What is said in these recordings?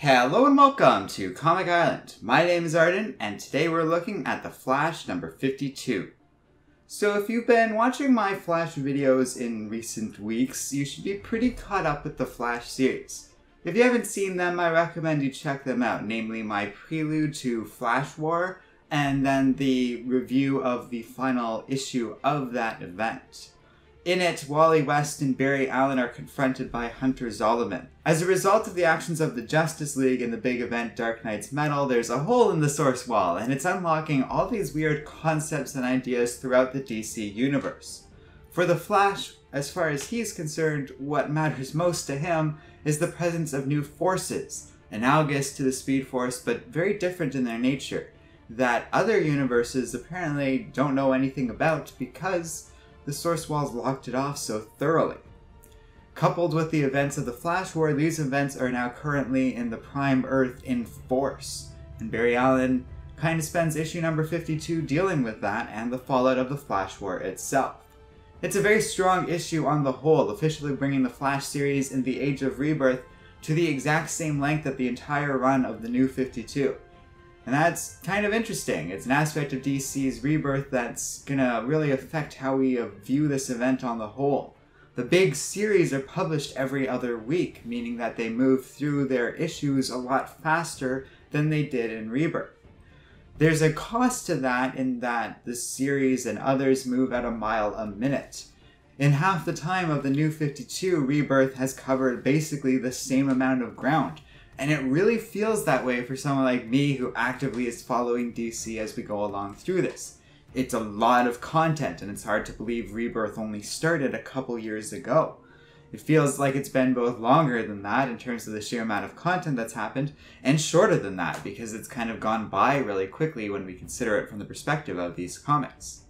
Hello and welcome to Comic Island. My name is Arden, and today we're looking at The Flash number 52. So if you've been watching my Flash videos in recent weeks, you should be pretty caught up with the Flash series. If you haven't seen them, I recommend you check them out, namely my prelude to Flash War, and then the review of the final issue of that event. In it, Wally West and Barry Allen are confronted by Hunter Zolomon. As a result of the actions of the Justice League in the big event Dark Knight's Metal, there's a hole in the source wall, and it's unlocking all these weird concepts and ideas throughout the DC universe. For the Flash, as far as he's concerned, what matters most to him is the presence of new forces, analogous to the Speed Force but very different in their nature, that other universes apparently don't know anything about because the source walls locked it off so thoroughly. Coupled with the events of the Flash War, these events are now currently in the Prime Earth in force, and Barry Allen kind of spends issue number 52 dealing with that and the fallout of the Flash War itself. It's a very strong issue on the whole, officially bringing the Flash series in the Age of Rebirth to the exact same length of the entire run of the New 52. And that's kind of interesting. It's an aspect of DC's Rebirth that's gonna really affect how we view this event on the whole. The big series are published every other week, meaning that they move through their issues a lot faster than they did in Rebirth. There's a cost to that in that the series and others move at a mile a minute. In half the time of the New 52, Rebirth has covered basically the same amount of ground. And it really feels that way for someone like me who actively is following DC as we go along through this. It's a lot of content, and it's hard to believe Rebirth only started a couple years ago. It feels like it's been both longer than that in terms of the sheer amount of content that's happened, and shorter than that because it's kind of gone by really quickly when we consider it from the perspective of these comics.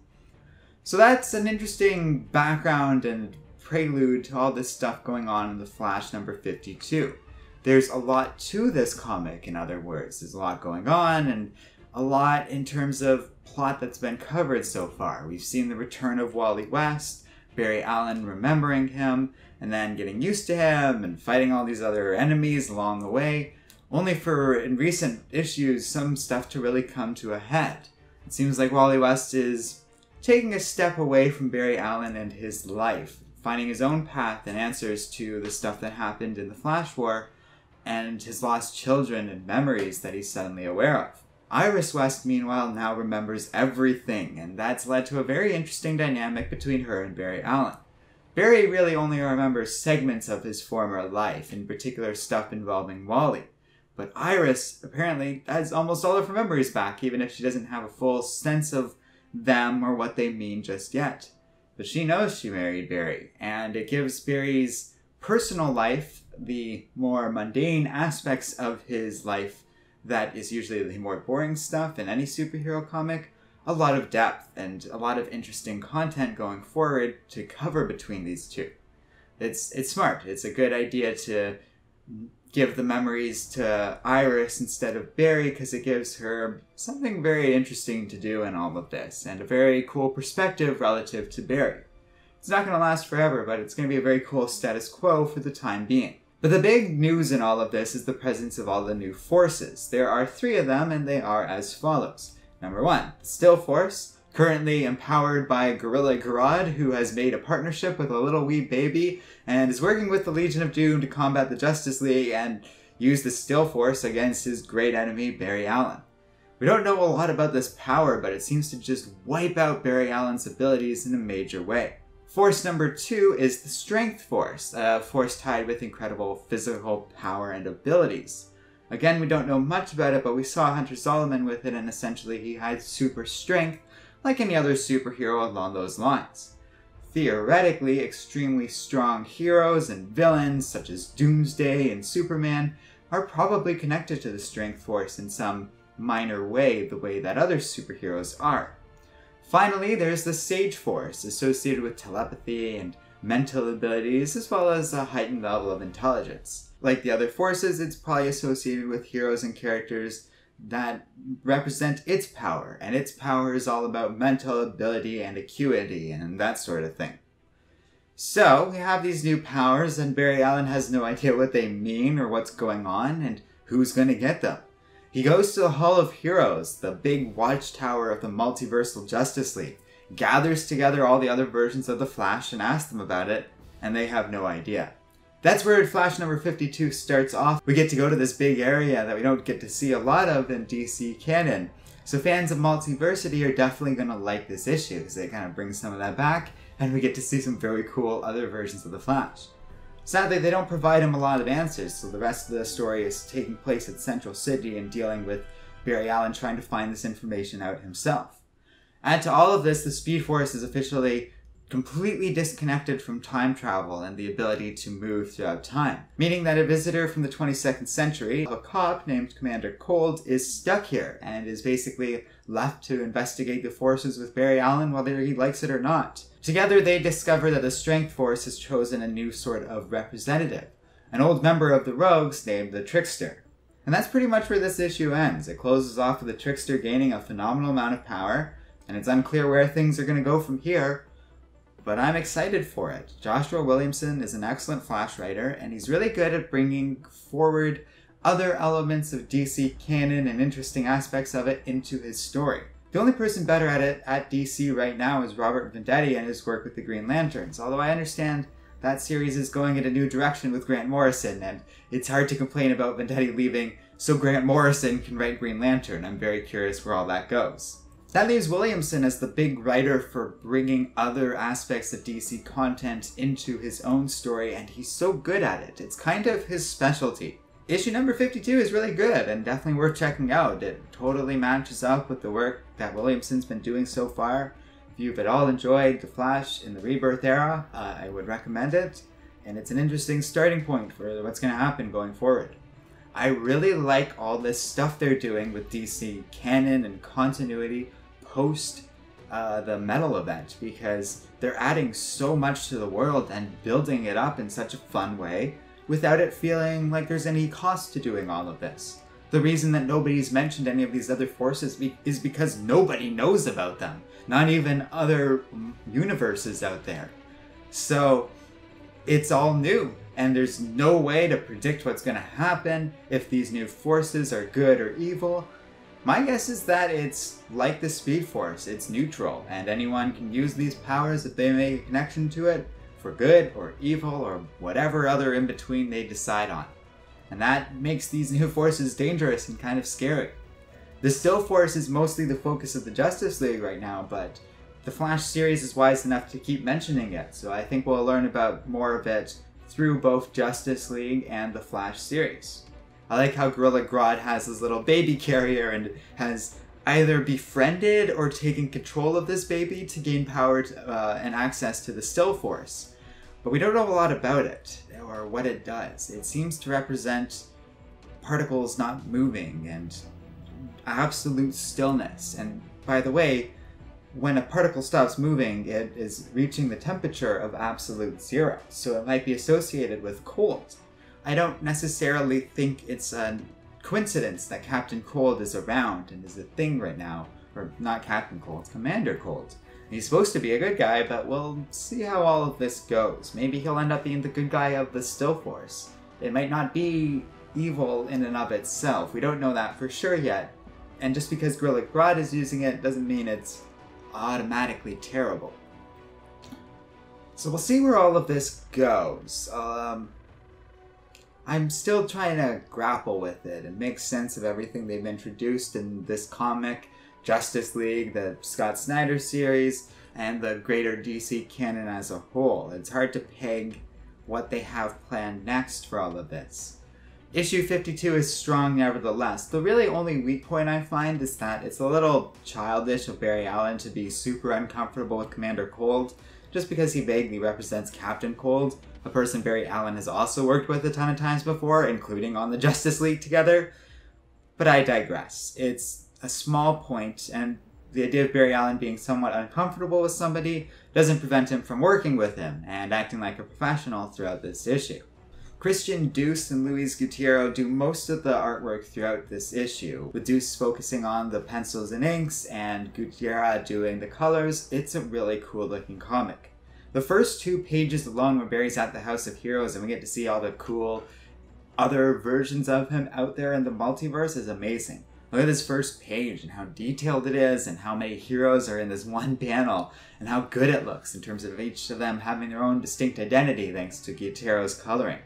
So that's an interesting background and prelude to all this stuff going on in The Flash number 52. There's a lot to this comic, in other words. There's a lot going on, and a lot in terms of plot that's been covered so far. We've seen the return of Wally West, Barry Allen remembering him, and then getting used to him, and fighting all these other enemies along the way, only for, in recent issues, some stuff to really come to a head. It seems like Wally West is taking a step away from Barry Allen and his life, finding his own path and answers to the stuff that happened in the Flash War, and his lost children and memories that he's suddenly aware of. Iris West, meanwhile, now remembers everything, and that's led to a very interesting dynamic between her and Barry Allen. Barry really only remembers segments of his former life, in particular stuff involving Wally. But Iris apparently has almost all of her memories back, even if she doesn't have a full sense of them or what they mean just yet. But she knows she married Barry, and it gives Barry's personal life, the more mundane aspects of his life that is usually the more boring stuff in any superhero comic, a lot of depth and a lot of interesting content going forward to cover between these two. It's smart. It's a good idea to give the memories to Iris instead of Barry because it gives her something very interesting to do in all of this and a very cool perspective relative to Barry. It's not going to last forever, but it's going to be a very cool status quo for the time being. But the big news in all of this is the presence of all the new forces. There are 3 of them, and they are as follows. Number 1, the Still Force, currently empowered by Gorilla Grodd, who has made a partnership with a little wee baby, and is working with the Legion of Doom to combat the Justice League and use the Still Force against his great enemy, Barry Allen. We don't know a lot about this power, but it seems to just wipe out Barry Allen's abilities in a major way. Force number 2 is the Strength Force, a force tied with incredible physical power and abilities. Again, we don't know much about it, but we saw Hunter Zolomon with it, and essentially he had super strength, like any other superhero along those lines. Theoretically, extremely strong heroes and villains, such as Doomsday and Superman, are probably connected to the Strength Force in some minor way, the way that other superheroes are. Finally, there's the Sage Force, associated with telepathy and mental abilities, as well as a heightened level of intelligence. Like the other forces, it's probably associated with heroes and characters that represent its power, and its power is all about mental ability and acuity and that sort of thing. So, we have these new powers, and Barry Allen has no idea what they mean or what's going on, and who's going to get them? He goes to the Hall of Heroes, the big watchtower of the multiversal Justice League, gathers together all the other versions of the Flash and asks them about it, and they have no idea. That's where Flash number 52 starts off. We get to go to this big area that we don't get to see a lot of in DC canon. So fans of multiversity are definitely going to like this issue, because it kind of brings some of that back, and we get to see some very cool other versions of the Flash. Sadly, they don't provide him a lot of answers, so the rest of the story is taking place at Central City and dealing with Barry Allen trying to find this information out himself. Add to all of this, the Speed Force is officially completely disconnected from time travel and the ability to move throughout time, meaning that a visitor from the 22nd century, a cop named Commander Cold, is stuck here and is basically left to investigate the forces with Barry Allen whether he likes it or not. Together they discover that the Strength Force has chosen a new sort of representative, an old member of the Rogues named the Trickster. And that's pretty much where this issue ends. It closes off with the Trickster gaining a phenomenal amount of power, and it's unclear where things are going to go from here, but I'm excited for it. Joshua Williamson is an excellent Flash writer, and he's really good at bringing forward other elements of DC canon and interesting aspects of it into his story. The only person better at it at DC right now is Robert Venditti and his work with the Green Lanterns, although I understand that series is going in a new direction with Grant Morrison, and it's hard to complain about Venditti leaving so Grant Morrison can write Green Lantern. I'm very curious where all that goes. That leaves Williamson as the big writer for bringing other aspects of DC content into his own story, and he's so good at it. It's kind of his specialty. Issue number 52 is really good and definitely worth checking out. It totally matches up with the work that Williamson's been doing so far. If you've at all enjoyed The Flash in the Rebirth era, I would recommend it. And it's an interesting starting point for what's going to happen going forward. I really like all this stuff they're doing with DC canon and continuity post the Metal event, because they're adding so much to the world and building it up in such a fun way without it feeling like there's any cost to doing all of this. The reason that nobody's mentioned any of these other forces is because nobody knows about them. Not even other universes out there. So it's all new, and there's no way to predict what's going to happen, if these new forces are good or evil. My guess is that it's like the Speed Force. It's neutral, and anyone can use these powers if they make a connection to it, for good or evil or whatever other in between they decide on. And that makes these new forces dangerous and kind of scary. The Still Force is mostly the focus of the Justice League right now, but the Flash series is wise enough to keep mentioning it, so I think we'll learn about more of it through both Justice League and the Flash series. I like how Gorilla Grodd has his little baby carrier and has either befriended or taken control of this baby to gain power and access to the Still Force. But we don't know a lot about it, or what it does. It seems to represent particles not moving and absolute stillness. And by the way, when a particle stops moving, it is reaching the temperature of absolute zero, so it might be associated with cold. I don't necessarily think it's a coincidence that Captain Cold is around and is a thing right now. Or not Captain Cold, Commander Cold. He's supposed to be a good guy, but we'll see how all of this goes. Maybe he'll end up being the good guy of the Still Force. It might not be evil in and of itself. We don't know that for sure yet. And just because Gorilla Grodd is using it doesn't mean it's automatically terrible. So we'll see where all of this goes. I'm still trying to grapple with it and make sense of everything they've introduced in this comic, Justice League, the Scott Snyder series, and the greater DC canon as a whole. It's hard to peg what they have planned next for all of this. Issue 52 is strong nevertheless. The really only weak point I find is that it's a little childish of Barry Allen to be super uncomfortable with Commander Cold, just because he vaguely represents Captain Cold, a person Barry Allen has also worked with a ton of times before, including on the Justice League together. But I digress. It's a small point, and the idea of Barry Allen being somewhat uncomfortable with somebody doesn't prevent him from working with him and acting like a professional throughout this issue. Christian Deuce and Luis Gutierrez do most of the artwork throughout this issue, with Deuce focusing on the pencils and inks and Gutierrez doing the colors. It's a really cool looking comic. The first 2 pages alone when Barry's at the House of Heroes and we get to see all the cool other versions of him out there in the multiverse is amazing. Look at this first page and how detailed it is and how many heroes are in this one panel and how good it looks in terms of each of them having their own distinct identity thanks to Guitero's coloring.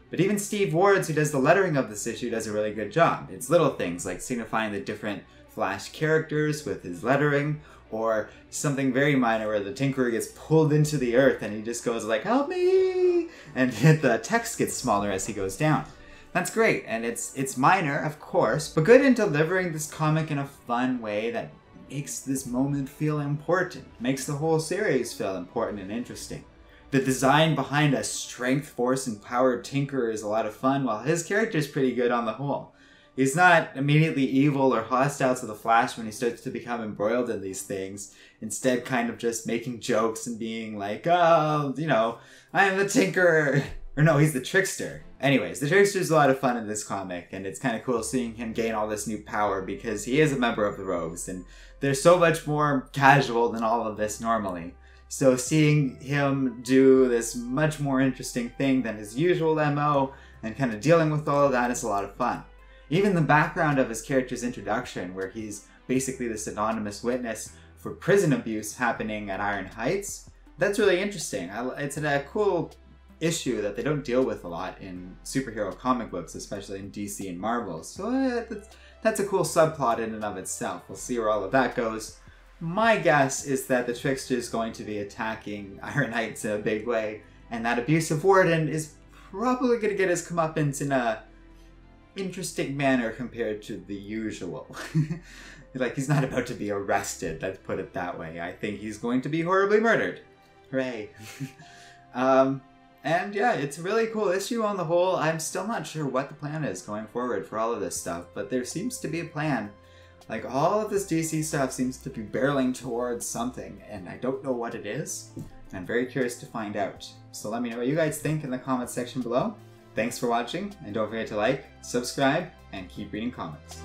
But even Steve Wards, who does the lettering of this issue, does a really good job. It's little things like signifying the different Flash characters with his lettering, or something very minor where the Tinkerer gets pulled into the earth and he just goes like, "Help me!" and the text gets smaller as he goes down. That's great, and it's minor, of course, but good in delivering this comic in a fun way that makes this moment feel important, makes the whole series feel important and interesting. The design behind a strength, force, and power Tinkerer is a lot of fun, while his character is pretty good on the whole. He's not immediately evil or hostile to the Flash when he starts to become embroiled in these things. Instead, kind of just making jokes and being like, "Oh, you know, I am the Tinkerer." Or no, he's the Trickster. Anyways, the Trickster's a lot of fun in this comic, and it's kind of cool seeing him gain all this new power because he is a member of the Rogues, and they're so much more casual than all of this normally. So seeing him do this much more interesting thing than his usual MO and kind of dealing with all of that is a lot of fun. Even the background of his character's introduction, where he's basically this anonymous witness for prison abuse happening at Iron Heights, that's really interesting. It's a cool issue that they don't deal with a lot in superhero comic books, especially in DC and Marvel. So that's a cool subplot in and of itself. We'll see where all of that goes. My guess is that the Trickster is going to be attacking Iron Heights in a big way, and that abusive Warden is probably going to get his comeuppance in a interesting manner compared to the usual. Like, he's not about to be arrested, let's put it that way. I think he's going to be horribly murdered. Hooray. And yeah, it's a really cool issue on the whole. I'm still not sure what the plan is going forward for all of this stuff, but there seems to be a plan. Like, all of this DC stuff seems to be barreling towards something, and I don't know what it is. And I'm very curious to find out. So let me know what you guys think in the comments section below. Thanks for watching, and don't forget to like, subscribe, and keep reading comics.